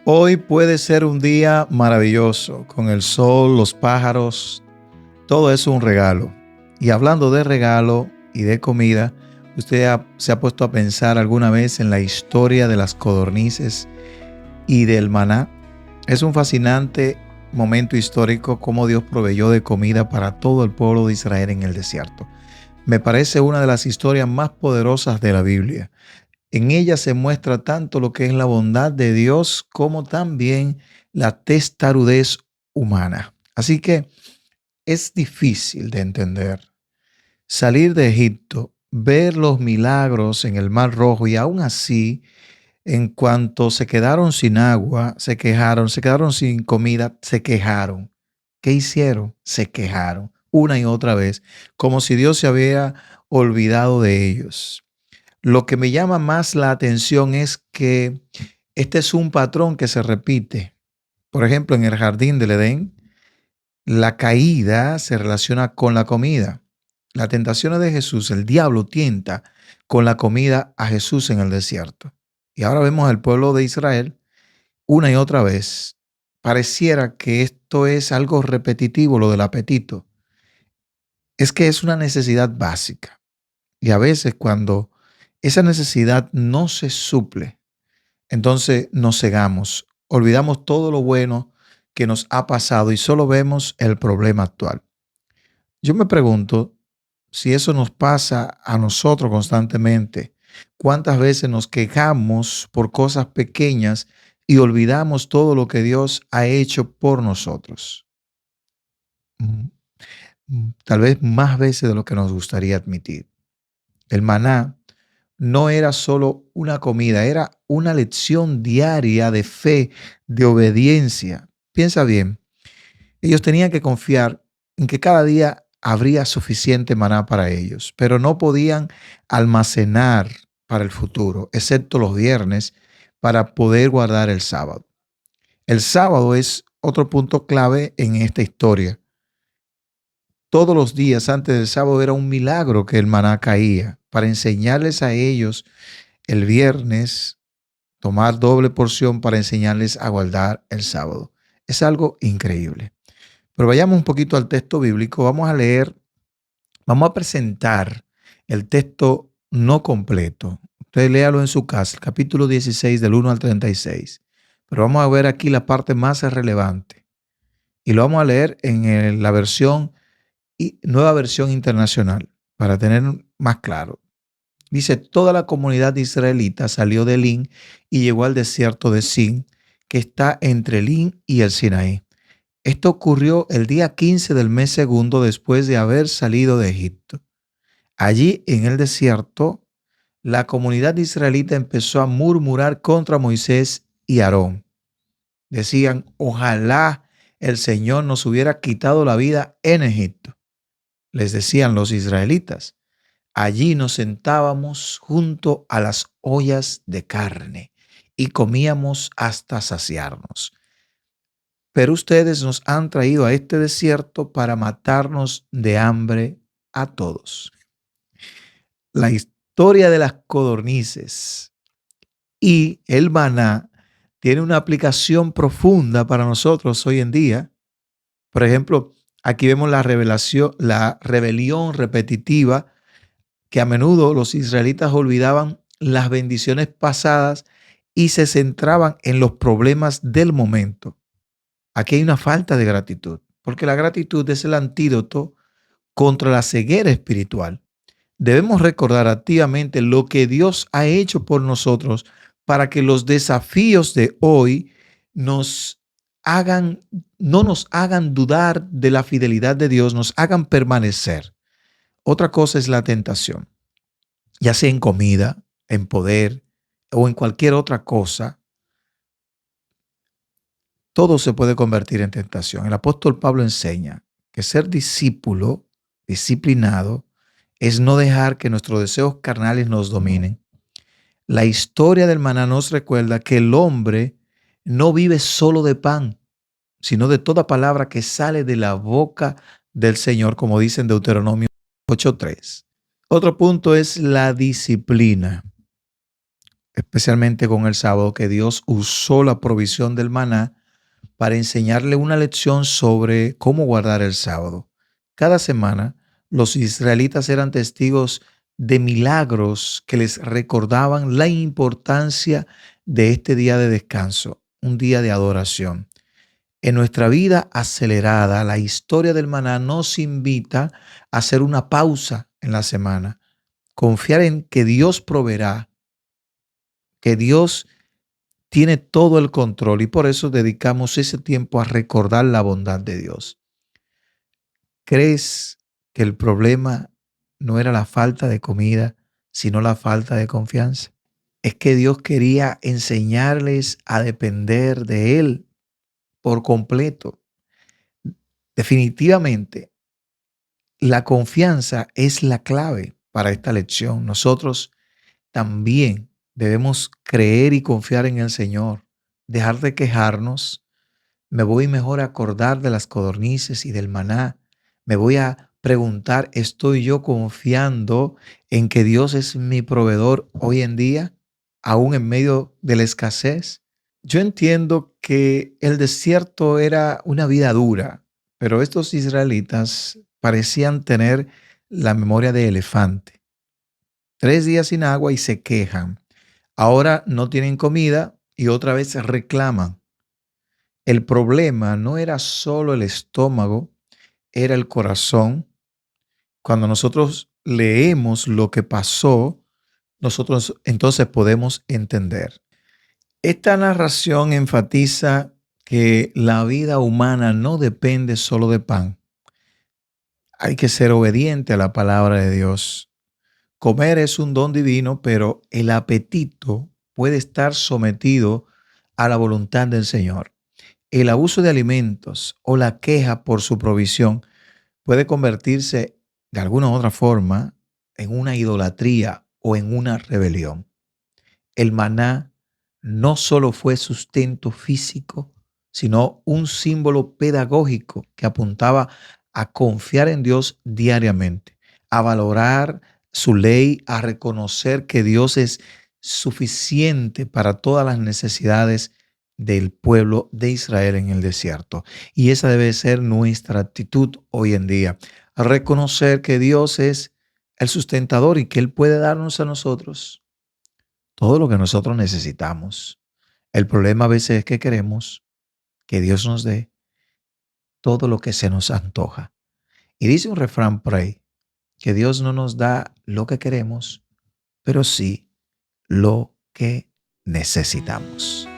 Hoy puede ser un día maravilloso, con el sol, los pájaros, todo es un regalo. Y hablando de regalo y de comida, se ha puesto a pensar alguna vez en la historia de las codornices y del maná. Es un fascinante momento histórico cómo Dios proveyó de comida para todo el pueblo de Israel en el desierto. Me parece una de las historias más poderosas de la Biblia. En ella se muestra tanto lo que es la bondad de Dios como también la testarudez humana. Así que es difícil de entender. Salir de Egipto, ver los milagros en el Mar Rojo y aún así, en cuanto se quedaron sin agua, se quejaron, se quedaron sin comida, se quejaron. ¿Qué hicieron? Se quejaron una y otra vez, como si Dios se había olvidado de ellos. Lo que me llama más la atención es que este es un patrón que se repite. Por ejemplo, en el jardín del Edén, la caída se relaciona con la comida. La tentación de Jesús, el diablo tienta con la comida a Jesús en el desierto. Y ahora vemos al pueblo de Israel una y otra vez. Pareciera que esto es algo repetitivo, lo del apetito. Es que es una necesidad básica. Y a veces cuando esa necesidad no se suple, entonces nos cegamos, olvidamos todo lo bueno que nos ha pasado y solo vemos el problema actual. Yo me pregunto si eso nos pasa a nosotros constantemente. ¿Cuántas veces nos quejamos por cosas pequeñas y olvidamos todo lo que Dios ha hecho por nosotros? Mm, Tal vez más veces de lo que nos gustaría admitir. El maná no era solo una comida, era una lección diaria de fe, de obediencia. Piensa bien, ellos tenían que confiar en que cada día habría suficiente maná para ellos, pero no podían almacenar para el futuro, excepto los viernes, para poder guardar el sábado. El sábado es otro punto clave en esta historia. Todos los días antes del sábado era un milagro que el maná caía para enseñarles a ellos el viernes, tomar doble porción para enseñarles a guardar el sábado. Es algo increíble. Pero vayamos un poquito al texto bíblico. Vamos a leer, vamos a presentar el texto no completo. Usted léalo en su casa, el capítulo 16 del 1 al 36. Pero vamos a ver aquí la parte más relevante. Y lo vamos a leer en la versión y nueva versión internacional para tener más claro. Dice, toda la comunidad israelita salió de Elín y llegó al desierto de Sin, que está entre Elín y el Sinaí. Esto ocurrió el día 15 del mes segundo después de haber salido de Egipto. Allí en el desierto, la comunidad israelita empezó a murmurar contra Moisés y Aarón. Decían, ojalá el Señor nos hubiera quitado la vida en Egipto. Les decían los israelitas. Allí nos sentábamos junto a las ollas de carne y comíamos hasta saciarnos. Pero ustedes nos han traído a este desierto para matarnos de hambre a todos. La historia de las codornices y el maná tiene una aplicación profunda para nosotros hoy en día. Por ejemplo, aquí vemos la rebelión repetitiva que a menudo los israelitas olvidaban las bendiciones pasadas y se centraban en los problemas del momento. Aquí hay una falta de gratitud, porque la gratitud es el antídoto contra la ceguera espiritual. Debemos recordar activamente lo que Dios ha hecho por nosotros para que los desafíos de hoy nos hagan, no nos hagan dudar de la fidelidad de Dios, nos hagan permanecer. Otra cosa es la tentación, ya sea en comida, en poder o en cualquier otra cosa. Todo se puede convertir en tentación. El apóstol Pablo enseña que ser discípulo, disciplinado, es no dejar que nuestros deseos carnales nos dominen. La historia del maná nos recuerda que el hombre no vive solo de pan, sino de toda palabra que sale de la boca del Señor, como dice en Deuteronomio 8:3. Otro punto es la disciplina. especialmente con el sábado, que Dios usó la provisión del maná para enseñarle una lección sobre cómo guardar el sábado. Cada semana, los israelitas eran testigos de milagros que les recordaban la importancia de este día de descanso, un día de adoración. En nuestra vida acelerada, la historia del maná nos invita a hacer una pausa en la semana, confiar en que Dios proveerá, que Dios tiene todo el control y por eso dedicamos ese tiempo a recordar la bondad de Dios. ¿Crees que el problema no era la falta de comida, sino la falta de confianza? Es que Dios quería enseñarles a depender de Él por completo. Definitivamente, la confianza es la clave para esta lección. Nosotros también debemos creer y confiar en el Señor, dejar de quejarnos. Me voy mejor a acordar de las codornices y del maná. Me voy a preguntar, ¿estoy yo confiando en que Dios es mi proveedor hoy en día, aún en medio de la escasez? Yo entiendo que el desierto era una vida dura, pero estos israelitas parecían tener la memoria de elefante. 3 días sin agua y se quejan. Ahora no tienen comida y otra vez reclaman. El problema no era solo el estómago, era el corazón. Cuando nosotros leemos lo que pasó, nosotros entonces podemos entender. Esta narración enfatiza que la vida humana no depende solo de pan. Hay que ser obediente a la palabra de Dios. Comer es un don divino, pero el apetito puede estar sometido a la voluntad del Señor. El abuso de alimentos o la queja por su provisión puede convertirse de alguna u otra forma en una idolatría o en una rebelión. El maná no solo fue sustento físico, sino un símbolo pedagógico que apuntaba a confiar en Dios diariamente, a valorar su ley, a reconocer que Dios es suficiente para todas las necesidades del pueblo de Israel en el desierto. Y esa debe ser nuestra actitud hoy en día, a reconocer que Dios es el sustentador y que Él puede darnos a nosotros todo lo que nosotros necesitamos. El problema a veces es que queremos que Dios nos dé todo lo que se nos antoja. Y dice un refrán por ahí, que Dios no nos da lo que queremos, pero sí lo que necesitamos.